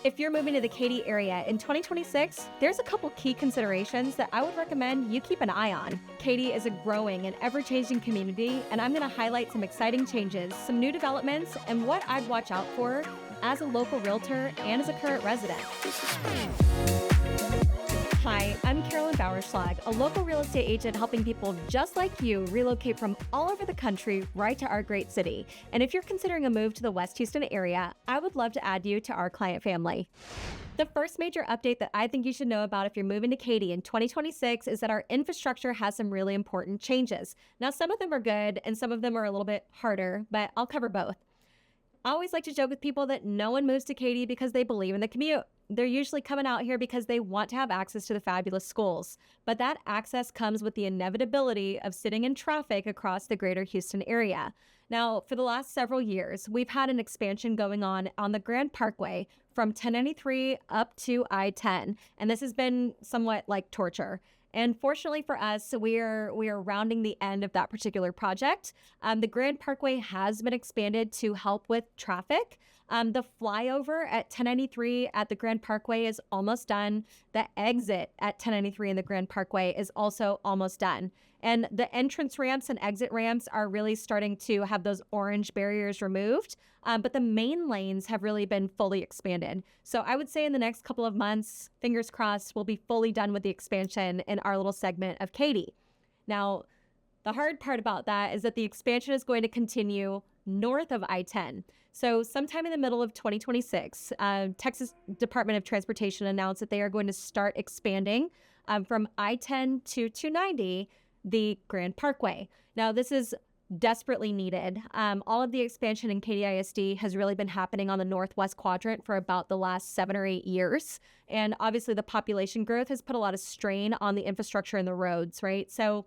If you're moving to the Katy area in 2026, there's a couple key considerations that I would recommend you keep an eye on. Katy is a growing and ever-changing community, and I'm going to highlight some exciting changes, some new developments, and what I'd watch out for as a local realtor and as a current resident. Hi, I'm Carolyn Bauerschlag, a local real estate agent helping people just like you relocate from all over the country right to our great city. And if you're considering a move to the West Houston area, I would love to add you to our client family. The first major update that I think you should know about if you're moving to Katy in 2026 is that our infrastructure has some really important changes. Now, some of them are good and some of them are a little bit harder, but I'll cover both. I always like to joke with people that no one moves to Katy because they believe in the commute. They're usually coming out here because they want to have access to the fabulous schools. But that access comes with the inevitability of sitting in traffic across the greater Houston area. Now, for the last several years, we've had an expansion going on the Grand Parkway from 1093 up to I-10. And this has been somewhat like torture. And fortunately for us, we are rounding the end of that particular project. The Grand Parkway has been expanded to help with traffic. The flyover at 1093 at the Grand Parkway is almost done. The exit at 1093 in the Grand Parkway is also almost done. And the entrance ramps and exit ramps are really starting to have those orange barriers removed. But the main lanes have really been fully expanded. So I would say in the next couple of months, fingers crossed, we'll be fully done with the expansion in our little segment of Katy. Now, the hard part about that is that the expansion is going to continue north of I-10. So sometime in the middle of 2026, Texas Department of Transportation announced that they are going to start expanding from I-10 to 290, the Grand Parkway. Now, this is desperately needed. All of the expansion in Katy ISD has really been happening on the northwest quadrant for about the last 7 or 8 years. And obviously the population growth has put a lot of strain on the infrastructure and the roads, right? So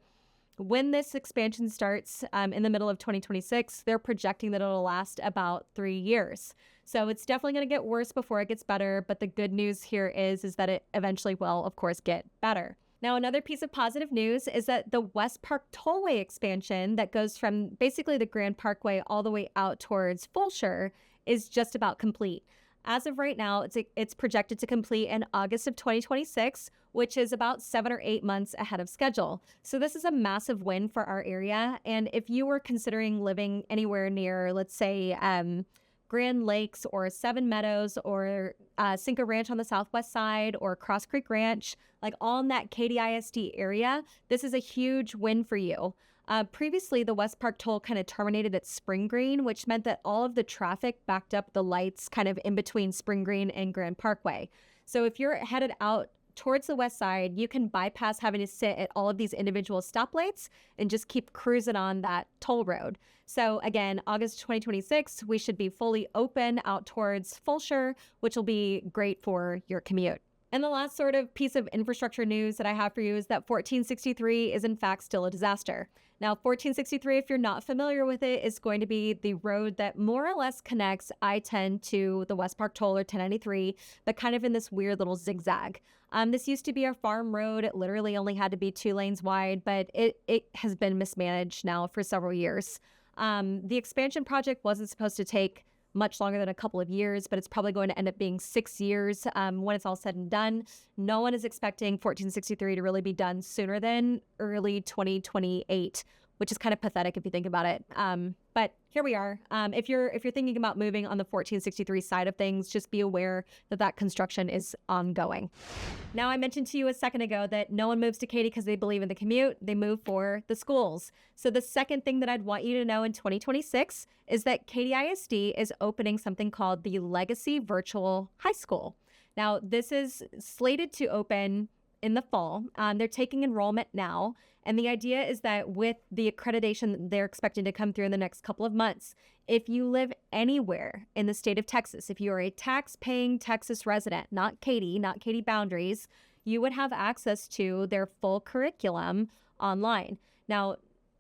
when this expansion starts in the middle of 2026, they're projecting that it'll last about 3 years. So it's definitely going to get worse before it gets better. But the good news here is that it eventually will, of course, get better. Now, another piece of positive news is that the West Park Tollway expansion that goes from basically the Grand Parkway all the way out towards Fulshire is just about complete. As of right now, it's projected to complete in August of 2026, which is about 7 or 8 months ahead of schedule. So this is a massive win for our area. And if you were considering living anywhere near, let's say, Grand Lakes or Seven Meadows or Cinco Ranch on the southwest side or Cross Creek Ranch, like all in that Katy ISD area, this is a huge win for you. Previously, the West Park Toll kind of terminated at Spring Green, which meant that all of the traffic backed up the lights kind of in between Spring Green and Grand Parkway. So if you're headed out towards the west side, you can bypass having to sit at all of these individual stoplights and just keep cruising on that toll road. So again, August 2026, we should be fully open out towards Fulshire, which will be great for your commute. And the last sort of piece of infrastructure news that I have for you is that 1463 is in fact still a disaster. Now, 1463, if you're not familiar with it, is going to be the road that more or less connects I-10 to the West Park Toll or 1093, but kind of in this weird little zigzag. This used to be a farm road. It literally only had to be 2 lanes wide, but it has been mismanaged now for several years. The expansion project wasn't supposed to take much longer than a couple of years, but it's probably going to end up being 6 years when it's all said and done. No one is expecting 1463 to really be done sooner than early 2028, which is kind of pathetic if you think about it. But here we are. If you're thinking about moving on the 1463 side of things, just be aware that that construction is ongoing. Now, I mentioned to you a second ago that no one moves to Katy because they believe in the commute. They move for the schools. So the second thing that I'd want you to know in 2026 is that Katy ISD is opening something called the Legacy Virtual High School. Now, this is slated to open in the fall. They're taking enrollment now. And the idea is that with the accreditation they're expecting to come through in the next couple of months, if you live anywhere in the state of Texas, if you are a tax-paying Texas resident, not Katy boundaries, you would have access to their full curriculum online. Now,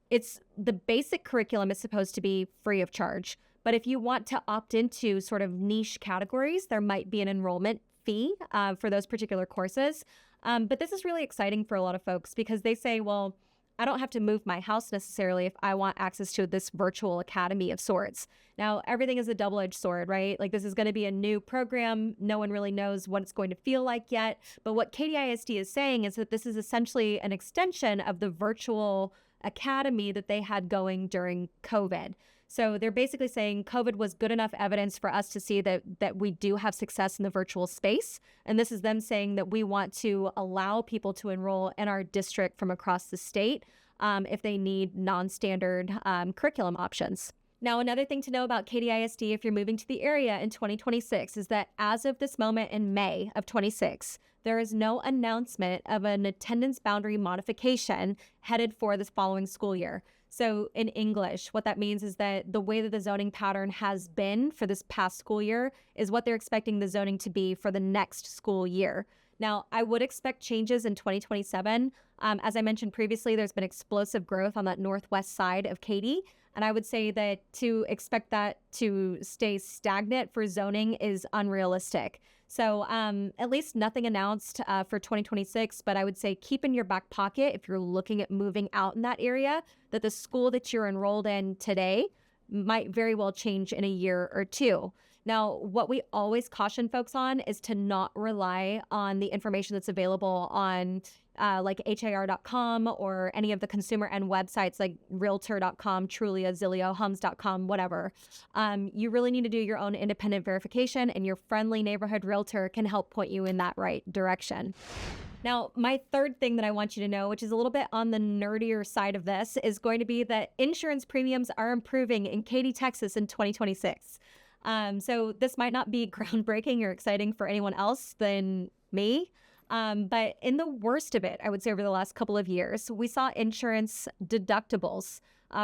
the basic curriculum is supposed to be free of charge. But if you want to opt into sort of niche categories, there might be an enrollment fee for those particular courses. But this is really exciting for a lot of folks because they say, well, I don't have to move my house necessarily if I want access to this virtual academy of sorts. Now, everything is a double-edged sword, right? Like this is going to be a new program. No one really knows what it's going to feel like yet. But what Katy ISD is saying is that this is essentially an extension of the virtual academy that they had going during COVID. So they're basically saying COVID was good enough evidence for us to see that we do have success in the virtual space. And this is them saying that we want to allow people to enroll in our district from across the state if they need non-standard curriculum options. Now, another thing to know about Katy ISD if you're moving to the area in 2026 is that as of this moment in May of 26, there is no announcement of an attendance boundary modification headed for this following school year. So in English, what that means is that the way that the zoning pattern has been for this past school year is what they're expecting the zoning to be for the next school year. Now, I would expect changes in 2027. As I mentioned previously, there's been explosive growth on that northwest side of Katy. And I would say that to expect that to stay stagnant for zoning is unrealistic. So at least nothing announced for 2026, but I would say keep in your back pocket if you're looking at moving out in that area, that the school that you're enrolled in today might very well change in a year or two. Now, what we always caution folks on is to not rely on the information that's available on like HAR.com or any of the consumer end websites like Realtor.com, Trulia, Zillow, Homes.com, whatever. You really need to do your own independent verification, and your friendly neighborhood realtor can help point you in that right direction. Now, my third thing that I want you to know, which is a little bit on the nerdier side of this, is going to be that insurance premiums are improving in Katy, Texas in 2026. So this might not be groundbreaking or exciting for anyone else than me. But in the worst of it, I would say over the last couple of years, we saw insurance deductibles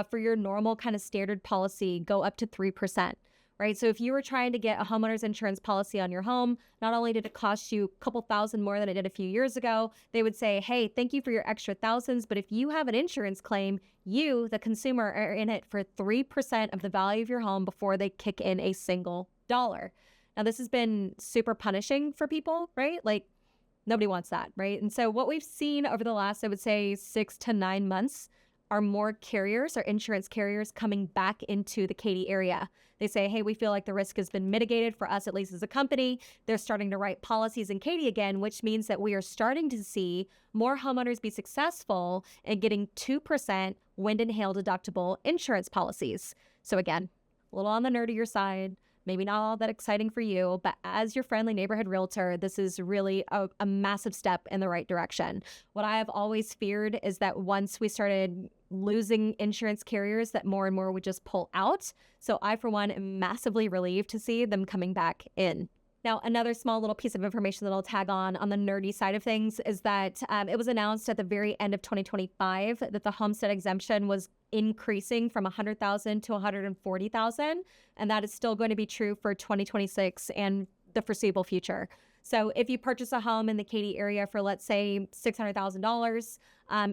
for your normal kind of standard policy go up to 3%, right? So if you were trying to get a homeowner's insurance policy on your home, not only did it cost you a couple thousand more than it did a few years ago, they would say, hey, thank you for your extra thousands, but if you have an insurance claim, you, the consumer, are in it for 3% of the value of your home before they kick in a single dollar. Now, this has been super punishing for people, right? Like, nobody wants that, right? And so what we've seen over the last, I would say, 6 to 9 months are more carriers or insurance carriers coming back into the Katy area. They say, hey, we feel like the risk has been mitigated for us, at least as a company. They're starting to write policies in Katy again, which means that we are starting to see more homeowners be successful in getting 2% wind and hail deductible insurance policies. So again, a little on the nerdier side, maybe not all that exciting for you, but as your friendly neighborhood realtor, this is really a massive step in the right direction. What I have always feared is that once we started losing insurance carriers, that more and more would just pull out. So I, for one, am massively relieved to see them coming back in. Now, another small little piece of information that I'll tag on the nerdy side of things is that it was announced at the very end of 2025 that the homestead exemption was increasing from $100,000 to $140,000, and that is still going to be true for 2026 and the foreseeable future. So if you purchase a home in the Katy area for, let's say, $600,000,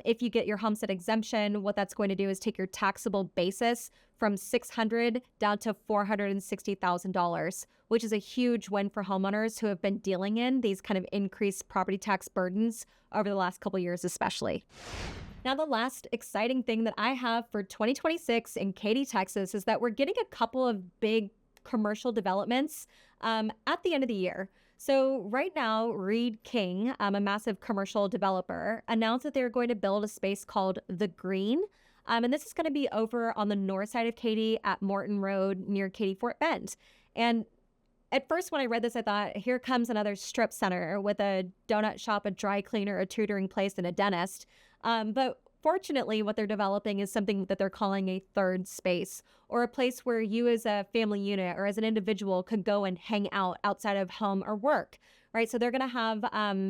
if you get your homestead exemption, what that's going to do is take your taxable basis from $600,000 down to $460,000, which is a huge win for homeowners who have been dealing in these kind of increased property tax burdens over the last couple of years, especially. Now, the last exciting thing that I have for 2026 in Katy, Texas, is that we're getting a couple of big commercial developments at the end of the year. So right now, Reed King, a massive commercial developer, announced that they're going to build a space called The Green. And this is going to be over on the north side of Katy at Morton Road near Katy Fort Bend. And at first, when I read this, I thought, here comes another strip center with a donut shop, a dry cleaner, a tutoring place, and a dentist. But fortunately, what they're developing is something that they're calling a third space, or a place where you as a family unit or as an individual could go and hang out outside of home or work, right? So they're going to have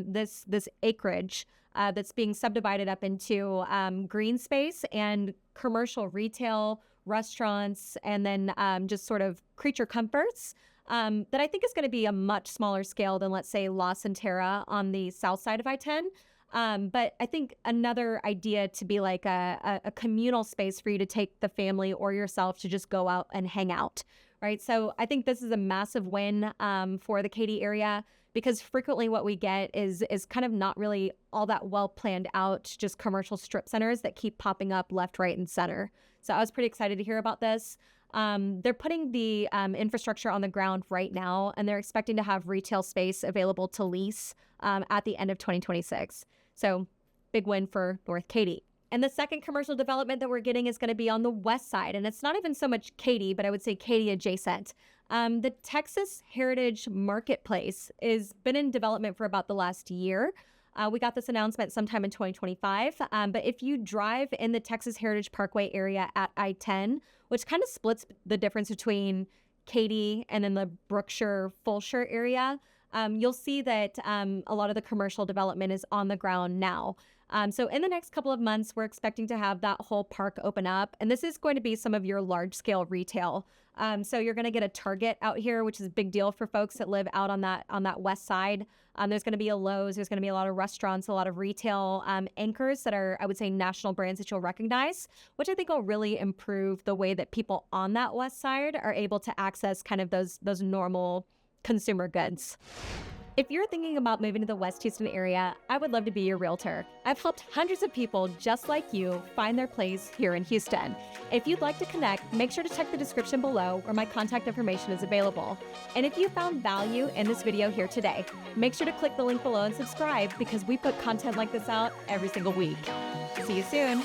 this acreage that's being subdivided up into green space and commercial retail, restaurants, and then just sort of creature comforts that I think is going to be a much smaller scale than, let's say, La Centera on the south side of I-10. But I think another idea to be like a communal space for you to take the family or yourself to just go out and hang out, right? So I think this is a massive win for the Katy area, because frequently what we get is kind of not really all that well planned out, just commercial strip centers that keep popping up left, right, and center. So I was pretty excited to hear about this. They're putting the infrastructure on the ground right now, and they're expecting to have retail space available to lease at the end of 2026. So big win for North Katy. And the second commercial development that we're getting is going to be on the west side. And it's not even so much Katy, but I would say Katy adjacent. The Texas Heritage Marketplace has been in development for about the last year. We got this announcement sometime in 2025. But if you drive in the Texas Heritage Parkway area at I-10, which kind of splits the difference between Katy and then the Brookshire, Fulshire area, you'll see that a lot of the commercial development is on the ground now. So in the next couple of months, we're expecting to have that whole park open up. And this is going to be some of your large scale retail. So you're going to get a Target out here, which is a big deal for folks that live out on that west side. There's going to be a Lowe's. There's going to be a lot of restaurants, a lot of retail anchors that are, I would say, national brands that you'll recognize, which I think will really improve the way that people on that west side are able to access kind of those normal consumer goods. If you're thinking about moving to the West Houston area, I would love to be your realtor. I've helped hundreds of people just like you find their place here in Houston. If you'd like to connect, make sure to check the description below where my contact information is available. And if you found value in this video here today, make sure to click the link below and subscribe, because we put content like this out every single week. See you soon.